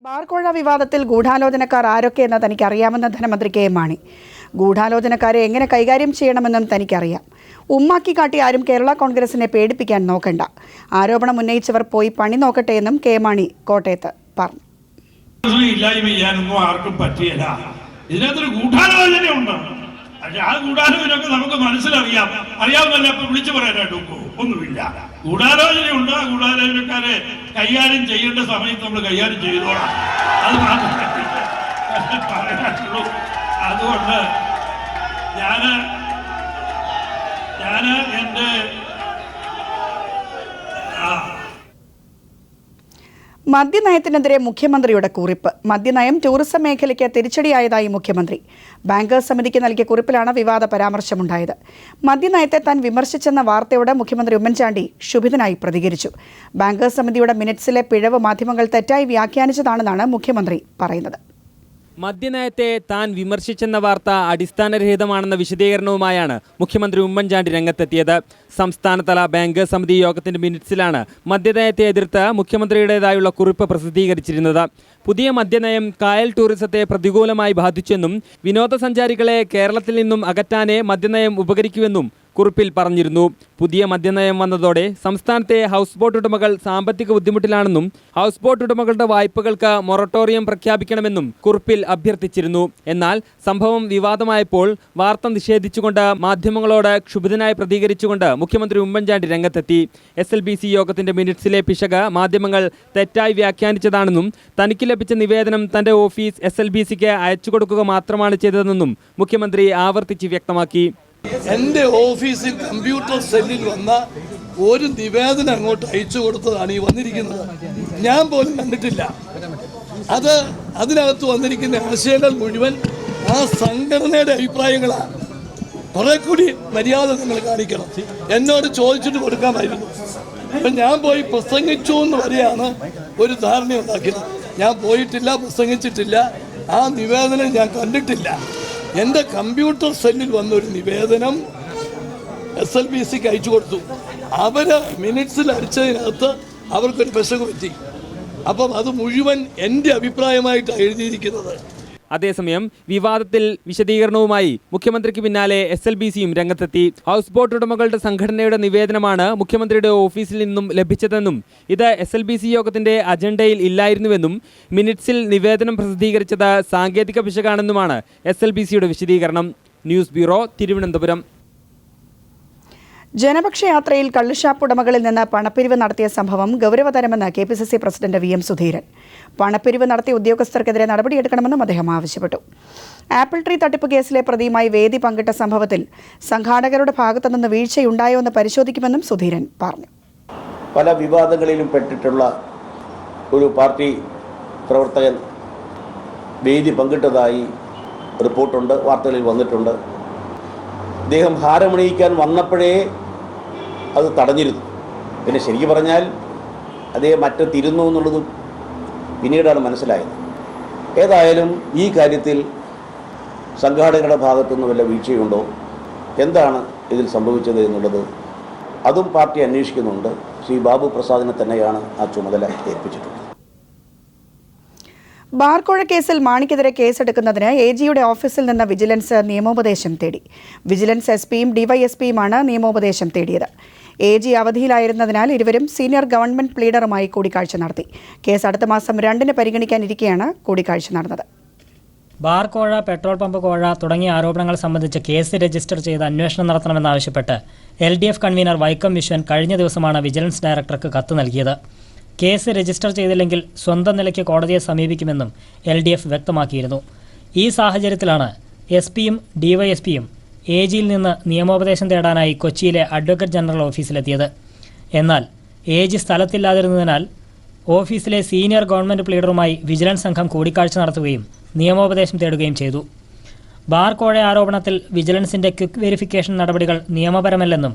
ബാർക്കോഴ വിവാദത്തിൽ ഗൂഢാലോചനക്കാർ ആരൊക്കെയെന്ന് തനിക്കറിയാമെന്ന് ധനമന്ത്രി K M Mani. ഗൂഢാലോചനക്കാരെ എങ്ങനെ കൈകാര്യം ചെയ്യണമെന്നും തനിക്കറിയാം. ഉമ്മാക്കി കാട്ടി ആരും കേരള കോൺഗ്രസിനെ പേടിപ്പിക്കാൻ നോക്കണ്ട. ആരോപണം ഉന്നയിച്ചവർ പോയി പണി നോക്കട്ടെ എന്നും കെ എം മാണി കോട്ടയത്ത് പറഞ്ഞു. ആർക്കും പറ്റിയല്ല. ഇതിനകത്തൊരു ഗൂഢാലോചനയുണ്ട്. പക്ഷെ ആ ഗൂഢാലോചനയൊക്കെ നമുക്ക് മനസ്സിലറിയാം. അറിയാവുന്നല്ല ഇപ്പൊ വിളിച്ചു പറയാനായിട്ട് ഒന്നുമില്ല. ഗൂഢാലോചനയുണ്ട്. ആ ഗൂഢാലോചനക്കാരെ കൈകാര്യം ചെയ്യേണ്ട സമയത്ത് നമ്മൾ കൈകാര്യം ചെയ്തോളാം. അത് മാത്രമേ പറയാനുള്ളൂ. അതുകൊണ്ട് ഞാന് എന്റെ മദ്യനയത്തിനെതിരെ മുഖ്യമന്ത്രിയുടെ കുറിപ്പ്. മദ്യനയം ടൂറിസം മേഖലയ്ക്ക് തിരിച്ചടിയായതായി മുഖ്യമന്ത്രി. ബാങ്കേഴ്സ് സമിതിക്ക് നൽകിയ കുറിപ്പിലാണ് വിവാദ പരാമർശമുണ്ടായത്. മദ്യനയത്തെ താൻ വിമർശിച്ചെന്ന വാർത്തയോട് മുഖ്യമന്ത്രി ഉമ്മൻചാണ്ടി ക്ഷുഭിതനായി പ്രതികരിച്ചു. ബാങ്കേഴ്സ് സമിതിയുടെ മിനിറ്റ്സിലെ പിഴവ് മാധ്യമങ്ങൾ തെറ്റായി വ്യാഖ്യാനിച്ചതാണെന്നാണ് മുഖ്യമന്ത്രി പറയുന്നത്. മദ്യനയത്തെ താൻ വിമർശിച്ചെന്ന വാർത്ത അടിസ്ഥാനരഹിതമാണെന്ന വിശദീകരണവുമായാണ് മുഖ്യമന്ത്രി ഉമ്മൻചാണ്ടി രംഗത്തെത്തിയത്. സംസ്ഥാനതല ബാങ്കേഴ്സ് സമിതി യോഗത്തിന്റെ മിനിറ്റ്സിലാണ് മദ്യനയത്തെ എതിർത്ത് മുഖ്യമന്ത്രിയുടേതായുള്ള കുറിപ്പ് പ്രസിദ്ധീകരിച്ചിരുന്നത്. പുതിയ മദ്യനയം കായൽ ടൂറിസത്തെ പ്രതികൂലമായി ബാധിച്ചെന്നും വിനോദസഞ്ചാരികളെ കേരളത്തിൽ നിന്നും അകറ്റാനേ മദ്യനയം ഉപകരിക്കുമെന്നും കുറിപ്പിൽ പറഞ്ഞിരുന്നു. പുതിയ മദ്യനയം വന്നതോടെ സംസ്ഥാനത്തെ ഹൗസ് ബോട്ട് ഉടമകൾ സാമ്പത്തിക ബുദ്ധിമുട്ടിലാണെന്നും ഹൗസ് ബോട്ട് ഉടമകളുടെ വായ്പകൾക്ക് മൊറട്ടോറിയം പ്രഖ്യാപിക്കണമെന്നും കുറിപ്പിൽ അഭ്യർത്ഥിച്ചിരുന്നു. എന്നാൽ സംഭവം വിവാദമായപ്പോൾ വാർത്ത നിഷേധിച്ചുകൊണ്ട് മാധ്യമങ്ങളോട് ക്ഷുഭിതനായി പ്രതികരിച്ചുകൊണ്ട് മുഖ്യമന്ത്രി ഉമ്മൻചാണ്ടി രംഗത്തെത്തി. SLBC യോഗത്തിന്റെ മിനിറ്റ്സിലെ പിശക് മാധ്യമങ്ങൾ തെറ്റായി വ്യാഖ്യാനിച്ചതാണെന്നും തനിക്ക് ലഭിച്ച നിവേദനം തന്റെ ഓഫീസ് SLBCക്ക് അയച്ചു കൊടുക്കുക മാത്രമാണ് ചെയ്തതെന്നും മുഖ്യമന്ത്രി ആവർത്തിച്ച് വ്യക്തമാക്കി. എൻ്റെ ഓഫീസിൽ കമ്പ്യൂട്ടർ സെല്ലിൽ വന്ന ഒരു നിവേദനം അങ്ങോട്ട് അയച്ചു കൊടുത്തതാണ് ഈ വന്നിരിക്കുന്നത്. ഞാൻ പോലും കണ്ടിട്ടില്ല. അതിനകത്ത് വന്നിരിക്കുന്ന ആശയങ്ങൾ മുഴുവൻ ആ സംഘടനയുടെ അഭിപ്രായങ്ങളാണ്. കുറെ കൂടി മര്യാദ നിങ്ങൾ കാണിക്കണം. എന്നോട് ചോദിച്ചിട്ട് കൊടുക്കാമായിരുന്നു. അപ്പം ഞാൻ പോയി പ്രസംഗിച്ചു എന്ന് വരെയാണ് ഒരു ധാരണ ഉണ്ടാക്കിയത്. ഞാൻ പോയിട്ടില്ല, പ്രസംഗിച്ചിട്ടില്ല. ആ നിവേദനം ഞാൻ കണ്ടിട്ടില്ല. എൻ്റെ കമ്പ്യൂട്ടർ സെല്ലിൽ വന്നൊരു നിവേദനം SLBCക്ക് അയച്ചു കൊടുത്തു. അവർ മിനിറ്റ്സിൽ അടിച്ചതിനകത്ത് അവർക്കൊരു പെശക് പറ്റി. അപ്പം അത് മുഴുവൻ എൻ്റെ അഭിപ്രായമായിട്ടാണ് എഴുതിയിരിക്കുന്നത്. അതേസമയം വിവാദത്തിൽ വിശദീകരണവുമായി മുഖ്യമന്ത്രിക്ക് പിന്നാലെ SLBCയും രംഗത്തെത്തി. ഹൗസ് ബോട്ട് ഉടമകളുടെ സംഘടനയുടെ നിവേദനമാണ് മുഖ്യമന്ത്രിയുടെ ഓഫീസിൽ നിന്നും ലഭിച്ചതെന്നും ഇത് SLBC യോഗത്തിന്റെ അജണ്ടയിൽ ഇല്ലായിരുന്നുവെന്നും മിനിറ്റ്സിൽ നിവേദനം പ്രസിദ്ധീകരിച്ചത് സാങ്കേതിക പിശകാണെന്നുമാണ് SLBCയുടെ വിശദീകരണം. News bureau, Thiruvananthapuram. ജനപക്ഷ യാത്രയിൽ കള്ളുഷാപ്പ് ഉടമകളിൽ നിന്ന് പണപ്പിരിവ് നടത്തിയ സംഭവം ഗൗരവതരമെന്ന് KPCC പ്രസിഡന്റ് VM സുധീരൻ. പണപ്പിരിവ് നടത്തിയ ഉദ്യോഗസ്ഥർക്കെതിരെ നടപടിയെടുക്കണമെന്നും അദ്ദേഹം ആവശ്യപ്പെട്ടു. ആപ്പിൾ ട്രീ തട്ടിപ്പ് കേസിലെ പ്രതിയുമായി വേദി പങ്കിട്ട സംഭവത്തിൽ സംഘാടകരുടെ ഭാഗത്തുനിന്ന് വീഴ്ചയുണ്ടായോ എന്ന് പരിശോധിക്കുമെന്നും സുധീരൻ പറഞ്ഞു. പല വിവാദങ്ങളിലും പെട്ടിട്ടുള്ള ഒരു പാർട്ടി പ്രവർത്തകൻ വേദി പങ്കിട്ടതായി റിപ്പോർട്ടുണ്ട്, വാർത്തകളിൽ വന്നിട്ടുണ്ട്. അദ്ദേഹം ഹാരമണിയിക്കാൻ വന്നപ്പോഴേ അത് തടഞ്ഞിരുന്നു. പിന്നെ ശരിക്കും പറഞ്ഞാൽ അദ്ദേഹം മറ്റത്തിരുന്നു എന്നുള്ളത് പിന്നീടാണ് മനസ്സിലായത്. ഏതായാലും ഈ കാര്യത്തിൽ സംഘാടകരുടെ ഭാഗത്തുനിന്ന് വല്ല വീഴ്ചയുണ്ടോ, എന്താണ് ഇതിൽ സംഭവിച്ചത് എന്നുള്ളത് അതും പാർട്ടി അന്വേഷിക്കുന്നുണ്ട്. ശ്രീ ബാബു പ്രസാദിനെ തന്നെയാണ് ആ ചുമതല ഏൽപ്പിച്ചിട്ടുള്ളത്. ബാർക്കോഴ കേസിൽ മാണിക്കെതിരെ കേസെടുക്കുന്നതിന് AGയുടെ ഓഫീസിൽ നിന്ന് വിജിലൻസ് നിയമോപദേശം തേടി. വിജിലൻസ് SPയും DYSPയുമാണ് നിയമോപദേശം തേടിയത്. AG അവധിയിലായിരുന്നതിനാൽ ഇരുവരും സീനിയർ ഗവൺമെന്റ് പ്ലീഡറുമായി കൂടിക്കാഴ്ച നടത്തി. കേസ് അടുത്ത മാസം 2-ന് പരിഗണിക്കാനിരിക്കെയാണ് കൂടിക്കാഴ്ച നടന്നത്. ബാർക്കോഴ, പെട്രോൾ പമ്പ് കോഴ തുടങ്ങിയ ആരോപണങ്ങൾ സംബന്ധിച്ച് കേസ് രജിസ്റ്റർ ചെയ്ത് അന്വേഷണം നടത്തണമെന്നാവശ്യപ്പെട്ട് LDF കൺവീനർ വൈക്കം വിശ്വൻ കഴിഞ്ഞ ദിവസമാണ് വിജിലൻസ് ഡയറക്ടർക്ക് കത്ത് നൽകിയത്. കേസ് രജിസ്റ്റർ ചെയ്തില്ലെങ്കിൽ സ്വന്തം നിലയ്ക്ക് കോടതിയെ സമീപിക്കുമെന്നും LDF വ്യക്തമാക്കിയിരുന്നു. ഈ സാഹചര്യത്തിലാണ് SPയും DYSPയും AGയിൽ നിന്ന് നിയമോപദേശം തേടാനായി കൊച്ചിയിലെ അഡ്വക്കേറ്റ് ജനറൽ ഓഫീസിലെത്തിയത്. എന്നാൽ AG സ്ഥലത്തില്ലാതിരുന്നതിനാൽ ഓഫീസിലെ സീനിയർ ഗവൺമെൻറ് പ്ലീഡറുമായി വിജിലൻസ് സംഘം കൂടിക്കാഴ്ച നടത്തുകയും നിയമോപദേശം തേടുകയും ചെയ്തു. ബാർക്കോഴ ആരോപണത്തിൽ വിജിലൻസിന്റെ ക്വിക്ക് വെരിഫിക്കേഷൻ നടപടികൾ നിയമപരമല്ലെന്നും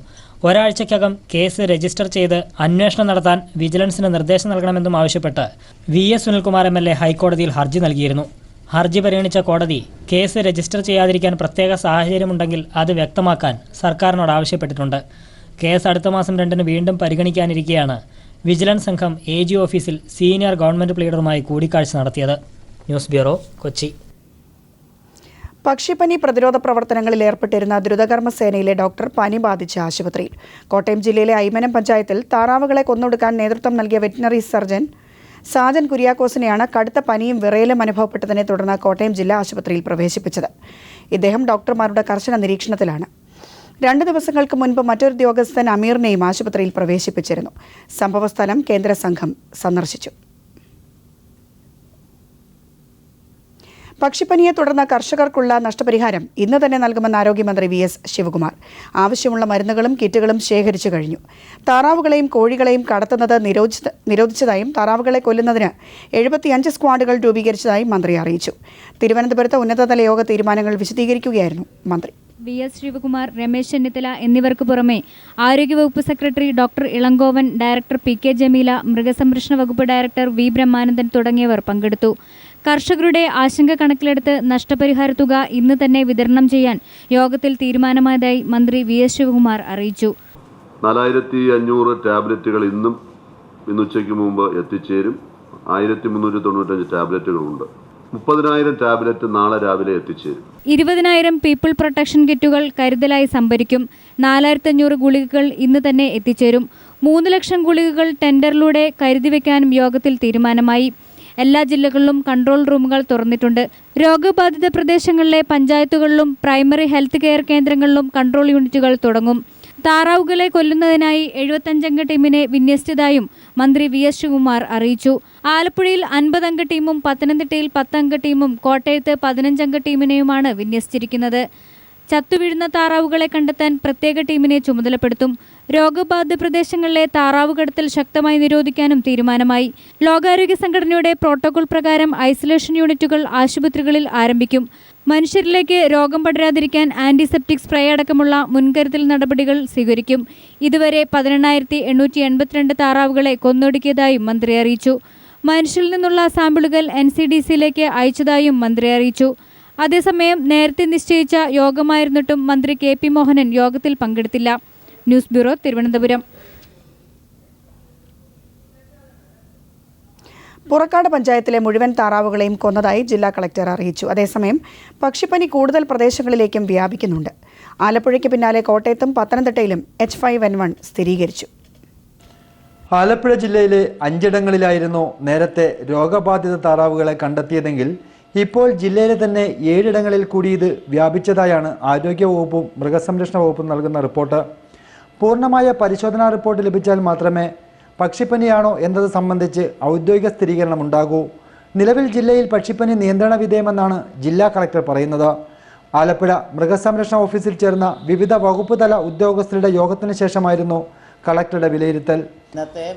ഒരാഴ്ചയ്ക്കകം കേസ് രജിസ്റ്റർ ചെയ്ത് അന്വേഷണം നടത്താൻ വിജിലൻസിന് നിർദ്ദേശം നൽകണമെന്നും ആവശ്യപ്പെട്ട് VS സുനിൽകുമാർ MLA ഹൈക്കോടതിയിൽ ഹർജി നൽകിയിരുന്നു. ഹർജി പരിഗണിച്ച കോടതി കേസ് രജിസ്റ്റർ ചെയ്യാതിരിക്കാൻ പ്രത്യേക സാഹചര്യമുണ്ടെങ്കിൽ അത് വ്യക്തമാക്കാൻ സർക്കാരിനോട് ആവശ്യപ്പെട്ടിട്ടുണ്ട്. കേസ് അടുത്ത മാസം 2-ന് വീണ്ടും പരിഗണിക്കാനിരിക്കെയാണ് വിജിലൻസ് സംഘം AG ഓഫീസിൽ സീനിയർ ഗവൺമെൻറ് പ്ലീഡറുമായി കൂടിക്കാഴ്ച നടത്തിയത്. News bureau, Kochi. പക്ഷിപ്പനി പ്രതിരോധ പ്രവർത്തനങ്ങളിൽ ഏർപ്പെട്ടിരുന്ന ദ്രുതകർമ്മ സേനയിലെ ഡോക്ടർ പനി ബാധിച്ച് ആശുപത്രിയിൽ. കോട്ടയം ജില്ലയിലെ ഐമനം പഞ്ചായത്തിൽ താറാവുകളെ കൊന്നൊടുക്കാൻ നേതൃത്വം നൽകിയ വെറ്റിനറി സർജൻ സാജൻ കുര്യാക്കോസിനെയാണ് കടുത്ത പനിയും വിറയലും അനുഭവപ്പെട്ടതിനെ തുടർന്ന് കോട്ടയം ജില്ലാ ആശുപത്രിയിൽ പ്രവേശിപ്പിച്ചത്. ഇദ്ദേഹം ഡോക്ടർമാരുടെ കർശന നിരീക്ഷണത്തിലാണ്. 2 ദിവസങ്ങൾക്ക് മുൻപ് മറ്റൊരു ഉദ്യോഗസ്ഥൻ അമീറിനെയും ആശുപത്രിയിൽ പ്രവേശിപ്പിച്ചിരുന്നു. സംഭവസ്ഥലം കേന്ദ്ര സംഘം സന്ദർശിച്ചു. പക്ഷിപ്പനിയെ തുടർന്ന് കർഷകർക്കുള്ള നഷ്ടപരിഹാരം ഇന്ന് തന്നെ നൽകുമെന്ന് ആരോഗ്യമന്ത്രി VS ശിവകുമാർ. ആവശ്യമുള്ള മരുന്നുകളും കിറ്റുകളും ശേഖരിച്ചു കഴിഞ്ഞു. താറാവുകളെയും കോഴികളെയും കടത്തുന്നത് നിരോധിച്ചതായും താറാവുകളെ കൊല്ലുന്നതിന് 75 സ്ക്വാഡുകൾ രൂപീകരിച്ചതായും മന്ത്രി അറിയിച്ചു. തിരുവനന്തപുരത്ത് ഉന്നതതല യോഗ തീരുമാനങ്ങൾ വിശദീകരിക്കുകയായിരുന്നു മന്ത്രി. VS ശിവകുമാർ, രമേശ് ചെന്നിത്തല എന്നിവർക്ക് പുറമെ ആരോഗ്യവകുപ്പ് secretary doctor Elangovan, director PK Jameela, മൃഗസംരക്ഷണ വകുപ്പ് ഡയറക്ടർ V ബ്രഹ്മാനന്ദൻ തുടങ്ങിയവർ പങ്കെടുത്തു. കർഷകരുടെ ആശങ്ക കണക്കിലെടുത്ത് നഷ്ടപരിഹാര തുക ഇന്ന് തന്നെ വിതരണം ചെയ്യാൻ യോഗത്തിൽ തീരുമാനമായതായി മന്ത്രി VS ശിവകുമാർ അറിയിച്ചു. 4500 ടാബ്ലറ്റുകൾ ഇന്നുച്ചയ്ക്ക് മുമ്പ് എത്തിച്ചേരും. 1395 ടാബ്ലറ്റുകളുണ്ട്. 30,000 ടാബ്ലറ്റ് നാളെ രാവിലെ എത്തിച്ചേരും. 20,000 പീപ്പിൾ പ്രൊട്ടക്ഷൻ കിറ്റുകൾ കരുതലായി സംഭരിക്കും. 4500 ഗുളികകൾ ഇന്ന് തന്നെ എത്തിച്ചേരും. 3 ലക്ഷം ഗുളികകൾ ടെൻഡറിലൂടെ കരുതിവെക്കാനും യോഗത്തിൽ തീരുമാനമായി. എല്ലാ ജില്ലകളിലും കൺട്രോൾ റൂമുകൾ തുറന്നിട്ടുണ്ട്. രോഗബാധിത പ്രദേശങ്ങളിലെ പഞ്ചായത്തുകളിലും പ്രൈമറി ഹെൽത്ത് കെയർ കേന്ദ്രങ്ങളിലും കൺട്രോൾ യൂണിറ്റുകൾ തുടങ്ങും. താറാവുകളെ കൊല്ലുന്നതിനായി 75 അംഗ ടീമിനെ വിന്യസിച്ചതായും മന്ത്രി VS ശിവകുമാർ അറിയിച്ചു. ആലപ്പുഴയിൽ 50 അംഗ ടീമും പത്തനംതിട്ടയിൽ 10 അംഗ ടീമും കോട്ടയത്ത് 15 അംഗ ടീമിനെയുമാണ് വിന്യസിച്ചിരിക്കുന്നത്. ചത്തുവീഴുന്ന താറാവുകളെ കണ്ടെത്താൻ പ്രത്യേക ടീമിനെ ചുമതലപ്പെടുത്തും. രോഗബാധിത പ്രദേശങ്ങളിലെ താറാവ് കടത്തൽ ശക്തമായി നിരോധിക്കാനും തീരുമാനമായി. ലോകാരോഗ്യ സംഘടനയുടെ പ്രോട്ടോകോൾ പ്രകാരം ഐസൊലേഷൻ യൂണിറ്റുകൾ ആശുപത്രികളിൽ ആരംഭിക്കും. മനുഷ്യരിലേക്ക് രോഗം പടരാതിരിക്കാൻ ആന്റിസെപ്റ്റിക് സ്പ്രേ അടക്കമുള്ള മുൻകരുതൽ നടപടികൾ സ്വീകരിക്കും. ഇതുവരെ 18,882 താറാവുകളെ കൊന്നൊടുക്കിയതായും മന്ത്രി അറിയിച്ചു. മനുഷ്യരിൽ നിന്നുള്ള സാമ്പിളുകൾ NCDC-യിലേക്ക് അയച്ചതായും മന്ത്രി അറിയിച്ചു. അതേസമയം നേരത്തെ നിശ്ചയിച്ച യോഗമായിരുന്നിട്ടും മന്ത്രി KP മോഹനൻ യോഗത്തിൽ പങ്കെടുത്തില്ല. News bureau, Thiruvananthapuram. പുറക്കാട് പഞ്ചായത്തിലെ മുഴുവൻ താറാവുകളെയും കൊന്നതായി ജില്ലാ കളക്ടർ അറിയിച്ചു. അതേസമയം പക്ഷിപ്പനി കൂടുതൽ പ്രദേശങ്ങളിലേക്കും വ്യാപിക്കുന്നുണ്ട്. ആലപ്പുഴയ്ക്ക് പിന്നാലെ കോട്ടയത്തും പത്തനംതിട്ടയിലും H5N1 സ്ഥിരീകരിച്ചു. ആലപ്പുഴ ജില്ലയിലെ 5 ഇടങ്ങളിലായിരുന്നു നേരത്തെ രോഗബാധിത താറാവുകളെ കണ്ടെത്തിയതെങ്കിൽ ഇപ്പോൾ ജില്ലയിലെ തന്നെ 7 ഇടങ്ങളിൽ കൂടി ഇത് വ്യാപിച്ചതായാണ് ആരോഗ്യവകുപ്പും മൃഗസംരക്ഷണ വകുപ്പും നൽകുന്ന റിപ്പോർട്ട്. പൂർണ്ണമായ പരിശോധനാ റിപ്പോർട്ട് ലഭിച്ചാൽ മാത്രമേ പക്ഷിപ്പനിയാണോ എന്നത് സംബന്ധിച്ച് ഔദ്യോഗിക സ്ഥിരീകരണം ഉണ്ടാകൂ. നിലവിൽ ജില്ലയിൽ പക്ഷിപ്പനി നിയന്ത്രണ വിധേയമെന്നാണ് ജില്ലാ കളക്ടർ പറയുന്നത്. ആലപ്പുഴ മൃഗസംരക്ഷണ ഓഫീസിൽ ചേർന്ന വിവിധ വകുപ്പ് തല ഉദ്യോഗസ്ഥരുടെ യോഗത്തിന് ശേഷമായിരുന്നു കളക്ടറുടെ വിലയിരുത്തൽ. ഇന്നത്തെ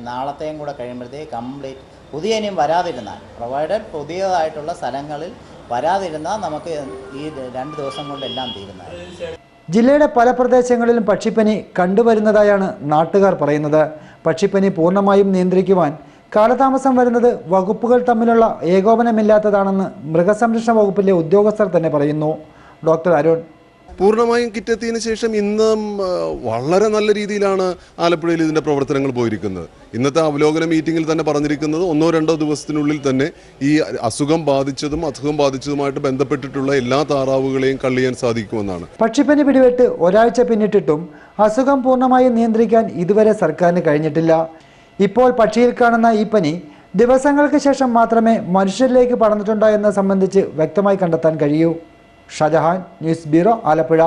നാളത്തെയും കൂടെ കഴിയുമ്പോഴത്തേക്ക് കംപ്ലീറ്റ് പുതിയ ഇനിയും വരാതിരുന്നാൽ പ്രൊവൈഡഡ് പുതിയതായിട്ടുള്ള സ്ഥലങ്ങളിൽ വരാതിരുന്നാൽ നമുക്ക് ഈ 2 ദിവസം കൊണ്ടെല്ലാം തീരുന്നതാണ്. ജില്ലയുടെ പല പ്രദേശങ്ങളിലും പക്ഷിപ്പനി കണ്ടുവരുന്നതായാണ് നാട്ടുകാർ പറയുന്നത്. പക്ഷിപ്പനി പൂർണ്ണമായും നിയന്ത്രിക്കുവാൻ കാലതാമസം വരുന്നത് വകുപ്പുകൾ തമ്മിലുള്ള ഏകോപനമില്ലാത്തതാണെന്ന് മൃഗസംരക്ഷണ വകുപ്പിലെ ഉദ്യോഗസ്ഥർ തന്നെ പറയുന്നു. ഡോക്ടർ അരുൺ: പൂർണ്ണമായും കിറ്റെത്തിയതിനു ശേഷം ഇന്ന് വളരെ നല്ല രീതിയിലാണ് ആലപ്പുഴയിൽ ഇതിൻ്റെ പ്രവർത്തനങ്ങൾ പോയിരിക്കുന്നത്. ഇന്നത്തെ അവലോകന മീറ്റിങ്ങിൽ തന്നെ പറഞ്ഞിരിക്കുന്നത് 1-2 ദിവസത്തിനുള്ളിൽ തന്നെ ഈ അസുഖം ബാധിച്ചതുമായിട്ട് ബന്ധപ്പെട്ടിട്ടുള്ള എല്ലാ താറാവുകളെയും കള്ളിയാൻ സാധിക്കുമെന്നാണ്. പക്ഷിപ്പനി പിടിപെട്ട് ഒരാഴ്ച പിന്നിട്ടിട്ടും അസുഖം പൂർണ്ണമായും നിയന്ത്രിക്കാൻ ഇതുവരെ സർക്കാരിന് കഴിഞ്ഞിട്ടില്ല. ഇപ്പോൾ പക്ഷിയിൽ കാണുന്ന ഈ പനി ദിവസങ്ങൾക്ക് ശേഷം മാത്രമേ മനുഷ്യരിലേക്ക് പടർന്നിട്ടുണ്ടോ എന്നത് സംബന്ധിച്ച് വ്യക്തമായി കണ്ടെത്താൻ കഴിയൂ. Shajahan, news bureau, Alappuzha.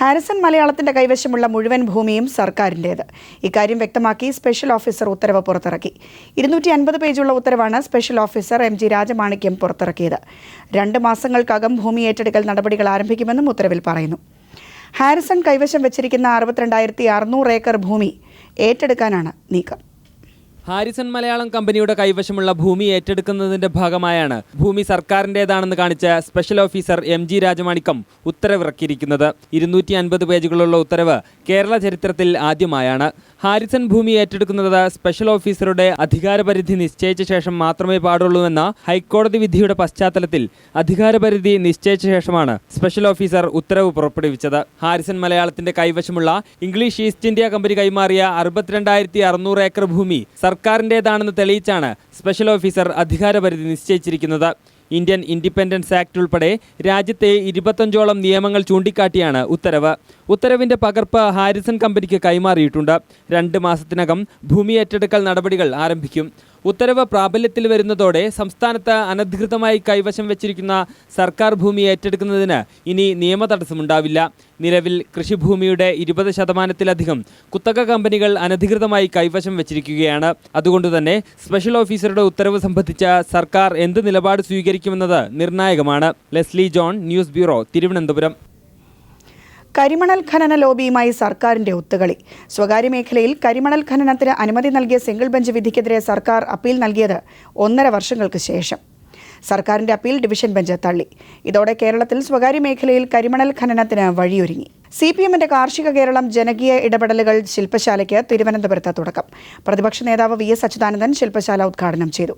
Harrison മലയാളത്തിന്റെ കൈവശമുള്ള മുഴുവൻ ഭൂമിയും സർക്കാരിൻ്റേത്. ഇക്കാര്യം വ്യക്തമാക്കി സ്പെഷ്യൽ ഓഫീസർ ഉത്തരവ് പുറത്തിറക്കി. 250 പേജുള്ള ഉത്തരവാണ് സ്പെഷ്യൽ ഓഫീസർ MG രാജമാണിക്യം പുറത്തിറക്കിയത്. 2 മാസങ്ങൾക്കകം ഭൂമി ഏറ്റെടുക്കൽ നടപടികൾ ആരംഭിക്കുമെന്നും ഉത്തരവിൽ പറയുന്നു. ഹാരിസൺ കൈവശം വെച്ചിരിക്കുന്ന 62,600 ഏക്കർ ഭൂമി ഏറ്റെടുക്കാനാണ് നീക്കം. ഹാരിസൺ മലയാളം കമ്പനിയുടെ കൈവശമുള്ള ഭൂമി ഏറ്റെടുക്കുന്നതിന്റെ ഭാഗമായാണ് ഭൂമി സർക്കാരിൻ്റേതാണെന്ന് കാണിച്ച സ്പെഷ്യൽ ഓഫീസർ MG രാജമാണിക്കം ഉത്തരവിറക്കിയിരിക്കുന്നത്. 250 പേജുകളുള്ള ഉത്തരവ് കേരള ചരിത്രത്തിൽ ആദ്യമായാണ്. ഹാരിസൺ ഭൂമി ഏറ്റെടുക്കുന്നത് സ്പെഷ്യൽ ഓഫീസറുടെ അധികാരപരിധി നിശ്ചയിച്ച ശേഷം മാത്രമേ പാടുള്ളൂവെന്ന ഹൈക്കോടതി വിധിയുടെ പശ്ചാത്തലത്തിൽ അധികാരപരിധി നിശ്ചയിച്ച ശേഷമാണ് സ്പെഷ്യൽ ഓഫീസർ ഉത്തരവ് പുറപ്പെടുവിച്ചത്. ഹാരിസൺ മലയാളത്തിന്റെ കൈവശമുള്ള ഇംഗ്ലീഷ് ഈസ്റ്റ് ഇന്ത്യ കമ്പനി കൈമാറിയ 62,600 ഏക്കർ ഭൂമി സർക്കാരിൻ്റേതാണെന്ന് തെളിയിച്ചാണ് സ്പെഷ്യൽ ഓഫീസർ അധികാരപരിധി നിശ്ചയിച്ചിരിക്കുന്നത്. ഇന്ത്യൻ ഇൻഡിപെൻഡൻസ് ആക്ട് ഉൾപ്പെടെ രാജ്യത്തെ 25ഓളം നിയമങ്ങൾ ചൂണ്ടിക്കാട്ടിയാണ് ഉത്തരവ്. ഉത്തരവിന്റെ പകർപ്പ് ഹാരിസൺ കമ്പനിക്ക് കൈമാറിയിട്ടുണ്ട്. 2 മാസത്തിനകം ഭൂമി ഏറ്റെടുക്കൽ നടപടികൾ ആരംഭിക്കും. ഉത്തരവ് പ്രാബല്യത്തിൽ വരുന്നതോടെ സംസ്ഥാനത്ത് അനധികൃതമായി കൈവശം വെച്ചിരിക്കുന്ന സർക്കാർ ഭൂമി ഏറ്റെടുക്കുന്നതിന് ഇനി നിയമ തടസ്സമുണ്ടാവില്ല. നിലവിൽ കൃഷിഭൂമിയുടെ 20%-ലധികം കുത്തക കമ്പനികൾ അനധികൃതമായി കൈവശം വെച്ചിരിക്കുകയാണ്. അതുകൊണ്ടുതന്നെ സ്പെഷ്യൽ ഓഫീസറുടെ ഉത്തരവ് സംബന്ധിച്ച് സർക്കാർ എന്ത് നിലപാട് സ്വീകരിക്കുമെന്നത് നിർണായകമാണ്. Leslie John, news bureau, Thiruvananthapuram. കരിമണൽ ഖനന ലോബിയുമായി സർക്കാരിന്റെ ഒത്തുകളി. സ്വകാര്യ മേഖലയിൽ കരിമണൽ ഖനനത്തിന് അനുമതി നൽകിയ സിംഗിൾ ബെഞ്ച് വിധിക്കെതിരെ സർക്കാർ അപ്പീൽ നൽകിയത് 1.5 വർഷങ്ങൾക്ക് ശേഷം. സർക്കാരിന്റെ അപ്പീൽ ഡിവിഷൻ ബെഞ്ച് തള്ളി. ഇതോടെ കേരളത്തിൽ സ്വകാര്യ മേഖലയിൽ കരിമണൽ ഖനനത്തിന് വഴിയൊരുങ്ങി. CPMന്റെ കാർഷിക കേരളം ജനകീയ ഇടപെടലുകൾ ശില്പശാലയ്ക്ക് തിരുവനന്തപുരത്ത് തുടക്കം. പ്രതിപക്ഷ നേതാവ് VS അച്യുതാനന്ദൻ ശില്പശാല ഉദ്ഘാടനം ചെയ്തു.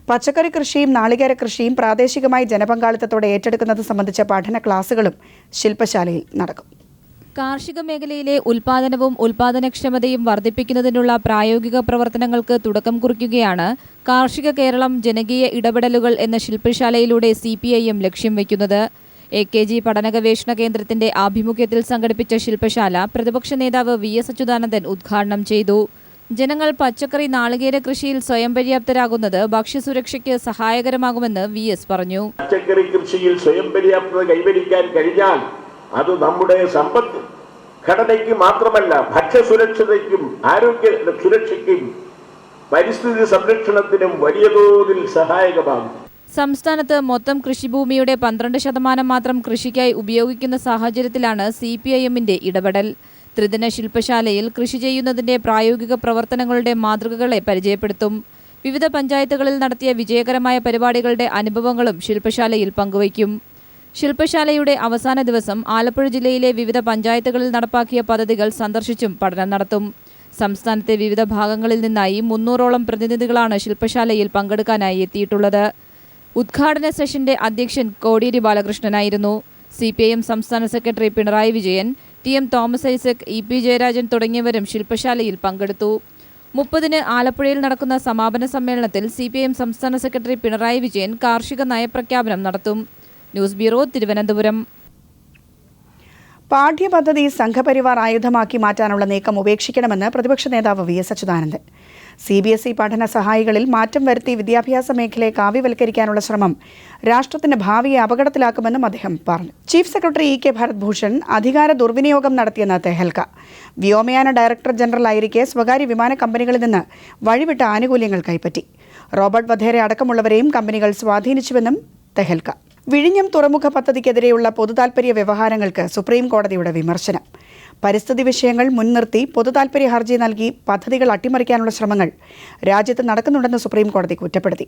പച്ചക്കറി കൃഷിയും നാളികേര കൃഷിയും പ്രാദേശികമായി ജനപങ്കാളിത്തത്തോടെ ഏറ്റെടുക്കുന്നത് സംബന്ധിച്ച പഠന ക്ലാസുകളും ശില്പശാലയിൽ നടക്കും. കാർഷിക മേഖലയിലെ ഉൽപാദനവും ഉൽപാദനക്ഷമതയും വർദ്ധിപ്പിക്കുന്നതിനുള്ള പ്രായോഗിക പ്രവർത്തനങ്ങൾക്ക് തുടക്കം കുറിക്കുകയാണ് കാർഷിക കേരളം ജനകീയ ഇടപെടലുകൾ എന്ന ശില്പശാലയിലൂടെ CPIM ലക്ഷ്യം വയ്ക്കുന്നത്. AKG പഠന ഗവേഷണ കേന്ദ്രത്തിന്റെ ആഭിമുഖ്യത്തിൽ സംഘടിപ്പിച്ച ശില്പശാല പ്രതിപക്ഷ നേതാവ് VS അച്യുതാനന്ദൻ ഉദ്ഘാടനം ചെയ്തു. ജനങ്ങൾ പച്ചക്കറി നാളികേര കൃഷിയിൽ സ്വയം പര്യാപ്തരാകുന്നത് ഭക്ഷ്യസുരക്ഷയ്ക്ക് സഹായകരമാകുമെന്ന് VS പറഞ്ഞു. പച്ചക്കറി കൃഷിയിൽ സ്വയം പര്യാപ്തത കൈവരിക്കാൻ കഴിഞ്ഞാൽ അത് നമ്മുടെ സമ്പദ് ഘടനയ്ക്ക് മാത്രമല്ല ഭക്ഷ്യസുരക്ഷതയ്ക്കും ആരോഗ്യ സുരക്ഷയ്ക്കും പരിസ്ഥിതി സംരക്ഷണത്തിനും വലിയ തോതിൽ സഹായകമാകും. സംസ്ഥാനത്ത് മൊത്തം കൃഷിഭൂമിയുടെ 12% മാത്രം കൃഷിക്കായി ഉപയോഗിക്കുന്ന സാഹചര്യത്തിലാണ് CPIMന്റെ ഇടപെടൽ. ത്രിദിന ശില്പശാലയിൽ കൃഷി ചെയ്യുന്നതിന്റെ പ്രായോഗിക പ്രവർത്തനങ്ങളുടെ മാതൃകകളെ പരിചയപ്പെടുത്തും. വിവിധ പഞ്ചായത്തുകളിൽ നടത്തിയ വിജയകരമായ പരിപാടികളുടെ അനുഭവങ്ങളും ശില്പശാലയിൽ പങ്കുവയ്ക്കും. ശില്പശാലയുടെ അവസാന ദിവസം ആലപ്പുഴ ജില്ലയിലെ വിവിധ പഞ്ചായത്തുകളിൽ നടപ്പാക്കിയ പദ്ധതികൾ സന്ദർശിച്ചും പഠനം നടത്തും. സംസ്ഥാനത്തെ വിവിധ ഭാഗങ്ങളിൽ നിന്നായി 300ഓളം പ്രതിനിധികളാണ് ശില്പശാലയിൽ പങ്കെടുക്കാനായി എത്തിയിട്ടുള്ളത്. ഉദ്ഘാടന സെഷന്റെ അധ്യക്ഷൻ കോടിയേരി ബാലകൃഷ്ണനായിരുന്നു. CPIM സംസ്ഥാന secretary Pinarayi Vijayan, TM Thomas Isaac, EP Jayarajan തുടങ്ങിയവരും ശില്പശാലയിൽ പങ്കെടുത്തു. 30-ന് ആലപ്പുഴയിൽ നടക്കുന്ന സമാപന സമ്മേളനത്തിൽ CPIM സംസ്ഥാന സെക്രട്ടറി പിണറായി വിജയൻ കാർഷിക നയപ്രഖ്യാപനം നടത്തും. News bureau, Thiruvananthapuram. പാഠ്യപദ്ധതി സംഘപരിവാർ ആയുധമാക്കി മാറ്റാനുള്ള നീക്കം ഉപേക്ഷിക്കണമെന്ന് പ്രതിപക്ഷ നേതാവ് VS അച്യുതാനന്ദൻ. CBSE പഠന സഹായികളിൽ മാറ്റം വരുത്തി വിദ്യാഭ്യാസ മേഖലയെ കാവ്യവൽക്കരിക്കാനുള്ള ശ്രമം രാഷ്ട്രത്തിന്റെ ഭാവിയെ അപകടത്തിലാക്കുമെന്നും അദ്ദേഹം പറഞ്ഞു. Chief secretary EK Bharat Bhushan അധികാര ദുർവിനിയോഗം നടത്തിയെന്ന് തെഹൽക്ക. വ്യോമയാന ഡയറക്ടർ ജനറൽ ആയിരിക്കെ സ്വകാര്യ വിമാന കമ്പനികളിൽ നിന്ന് വഴിവിട്ട ആനുകൂല്യങ്ങൾ കൈപ്പറ്റി. റോബർട്ട് വധേര അടക്കമുള്ളവരെയും കമ്പനികൾ സ്വാധീനിച്ചുവെന്നും തെഹൽക്ക. വിഴിഞ്ഞം തുറമുഖ പദ്ധതിക്കെതിരെയുള്ള പൊതുതാൽപര്യ വ്യവഹാരങ്ങൾക്ക് സുപ്രീം കോടതിയുടെ വിമർശനം. പരിസ്ഥിതി വിഷയങ്ങൾ മുൻനിർത്തി പൊതുതാൽപര്യ ഹർജി നൽകി പദ്ധതികൾ അട്ടിമറിക്കാനുള്ള ശ്രമങ്ങൾ രാജ്യത്ത് നടക്കുന്നുണ്ടെന്ന് സുപ്രീം കോടതി കുറ്റപ്പെടുത്തി.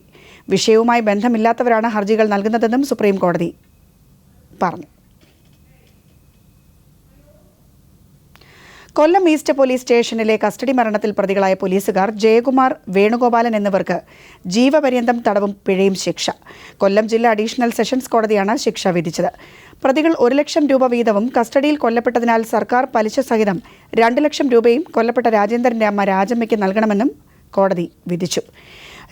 വിഷയവുമായി ബന്ധമില്ലാത്തവരാണ് ഹർജികൾ നൽകുന്നതെന്നും സുപ്രീം കോടതി പറഞ്ഞു. കൊല്ലം ഈസ്റ്റ് പോലീസ് സ്റ്റേഷനിലെ കസ്റ്റഡി മരണത്തിൽ പ്രതികളായ പോലീസുകാർ ജയകുമാർ, വേണുഗോപാലൻ എന്നിവർക്ക് ജീവപര്യന്തം തടവും പിഴയും ശിക്ഷ. കൊല്ലം ജില്ലാ അഡീഷണൽ സെഷൻസ് കോടതിയാണ് ശിക്ഷ വിധിച്ചത്. പ്രതികൾ 1 ലക്ഷം രൂപ വീതവും കസ്റ്റഡിയിൽ കൊല്ലപ്പെട്ടതിനാൽ സർക്കാർ പലിശ സഹിതം 2 ലക്ഷം രൂപയും കൊല്ലപ്പെട്ട രാജേന്ദ്രന്റെ അമ്മ രാജമ്മയ്ക്ക് നൽകണമെന്നും കോടതി വിധിച്ചു.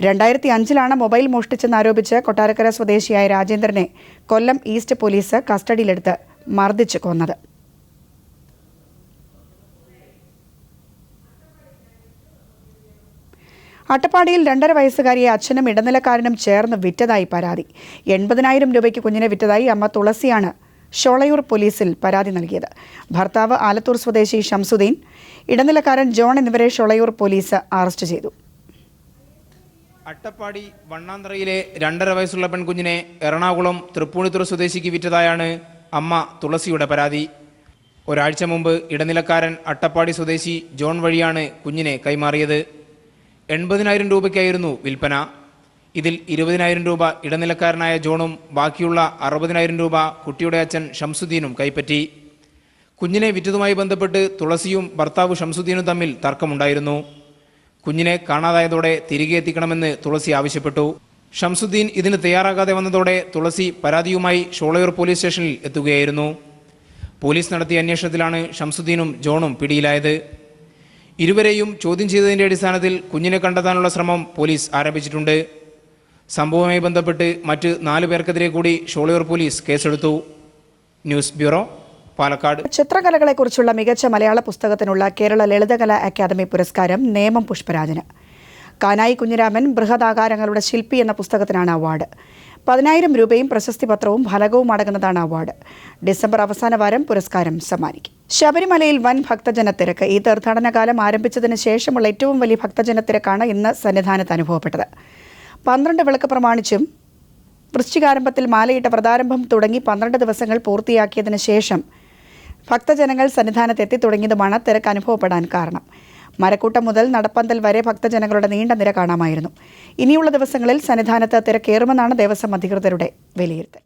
2005-ലാണ് മൊബൈൽ മോഷ്ടിച്ചെന്നാരോപിച്ച് കൊട്ടാരക്കര സ്വദേശിയായ രാജേന്ദ്രനെ കൊല്ലം ഈസ്റ്റ് പോലീസ് കസ്റ്റഡിയിലെടുത്ത് മർദ്ദിച്ച് കൊന്നത്. അട്ടപ്പാടിയിൽ 2.5 വയസ്സുകാരിയെ അച്ഛനും ഇടനിലക്കാരനും ചേർന്ന് വിറ്റതായി പരാതി. 80,000 രൂപയ്ക്ക് കുഞ്ഞിനെ വിറ്റതായി അമ്മ തുളസിയാണ് ഷോളയൂർ പോലീസിൽ പരാതി നൽകിയത്. ഭർത്താവ് ആലത്തൂർ സ്വദേശി ഷംസുദ്ദീൻ, ഇടനിലക്കാരൻ ജോൺ എന്നിവരെ ഷോളയൂർ പോലീസ് അറസ്റ്റ് ചെയ്തു. അട്ടപ്പാടി വണ്ണാന്തറയിലെ 2.5 വയസ്സുള്ള പെൺകുഞ്ഞിനെ എറണാകുളം തൃപ്പൂണിത്തുറ സ്വദേശിക്ക് വിറ്റതായാണ് അമ്മ തുളസിയുടെ പരാതി. ഒരാഴ്ച മുമ്പ് ഇടനിലക്കാരൻ അട്ടപ്പാടി സ്വദേശി ജോൺ വഴിയാണ് കുഞ്ഞിനെ കൈമാറിയത്. 80,000 രൂപയ്ക്കായിരുന്നു വിൽപ്പന. ഇതിൽ 20,000 രൂപ ഇടനിലക്കാരനായ ജോണും ബാക്കിയുള്ള 60,000 രൂപ കുട്ടിയുടെ അച്ഛൻ ഷംസുദ്ദീനും കൈപ്പറ്റി. കുഞ്ഞിനെ വിറ്റതുമായി ബന്ധപ്പെട്ട് തുളസിയും ഭർത്താവ് ഷംസുദ്ദീനും തമ്മിൽ തർക്കമുണ്ടായിരുന്നു. കുഞ്ഞിനെ കാണാതായതോടെ തിരികെ എത്തിക്കണമെന്ന് തുളസി ആവശ്യപ്പെട്ടു. ഷംസുദ്ദീൻ ഇതിന് തയ്യാറാകാതെ വന്നതോടെ തുളസി പരാതിയുമായി ഷോളയൂർ പോലീസ് സ്റ്റേഷനിൽ എത്തുകയായിരുന്നു. പോലീസ് നടത്തിയ അന്വേഷണത്തിലാണ് ഷംസുദ്ദീനും ജോണും പിടിയിലായത്. ഇരുവരെയും ചോദ്യം ചെയ്തതിന്റെ അടിസ്ഥാനത്തിൽ കുഞ്ഞിനെ കണ്ടെത്താനുള്ള ശ്രമം പോലീസ് ആരംഭിച്ചിട്ടുണ്ട്. സംഭവവുമായി ബന്ധപ്പെട്ട് മറ്റ് 4 പേർക്കെതിരെ കൂടി ഷോളയൂർ പോലീസ് കേസെടുത്തു. News bureau, Palakkad. ചിത്രകലകളെക്കുറിച്ചുള്ള മികച്ച മലയാള പുസ്തകത്തിനുള്ള കേരള ലളിതകലാ അക്കാദമി പുരസ്കാരം നേമം പുഷ്പരാജന്. കാനായി കുഞ്ഞിരാമൻ ബൃഹദാകാരങ്ങളുടെ ശില്പി എന്ന പുസ്തകത്തിനാണ് അവാർഡ്. 10,000 രൂപയും പ്രശസ്തി പത്രവും ഫലകവും അടങ്ങുന്നതാണ് അവാർഡ്. ഡിസംബർ അവസാന വാരം പുരസ്കാരം സമ്മാനിക്കും. ശബരിമലയിൽ വൻ ഭക്തജനത്തിരക്ക്. ഈ തീർത്ഥാടന കാലം ആരംഭിച്ചതിന് ശേഷമുള്ള ഏറ്റവും വലിയ ഭക്തജനത്തിരക്കാണ് ഇന്ന് സന്നിധാനത്ത് അനുഭവപ്പെട്ടത്. 12 വിളക്ക് പ്രമാണിച്ചും വൃശ്ചികാരംഭത്തിൽ മാലയിട്ട വ്രതാരംഭം തുടങ്ങി 12 ദിവസങ്ങൾ പൂർത്തിയാക്കിയതിനു ശേഷം ഭക്തജനങ്ങൾ സന്നിധാനത്ത് എത്തിത്തുടങ്ങിയതുമാണ് തിരക്ക് അനുഭവപ്പെടാൻ കാരണം. മരക്കൂട്ടം മുതൽ നടപ്പന്തൽ വരെ ഭക്തജനങ്ങളുടെ നീണ്ട നിര കാണാമായിരുന്നു. ഇനിയുള്ള ദിവസങ്ങളിൽ സന്നിധാനത്ത് തിരക്കേറുമെന്നാണ് ദേവസ്വം അധികൃതരുടെ വിലയിരുത്തൽ.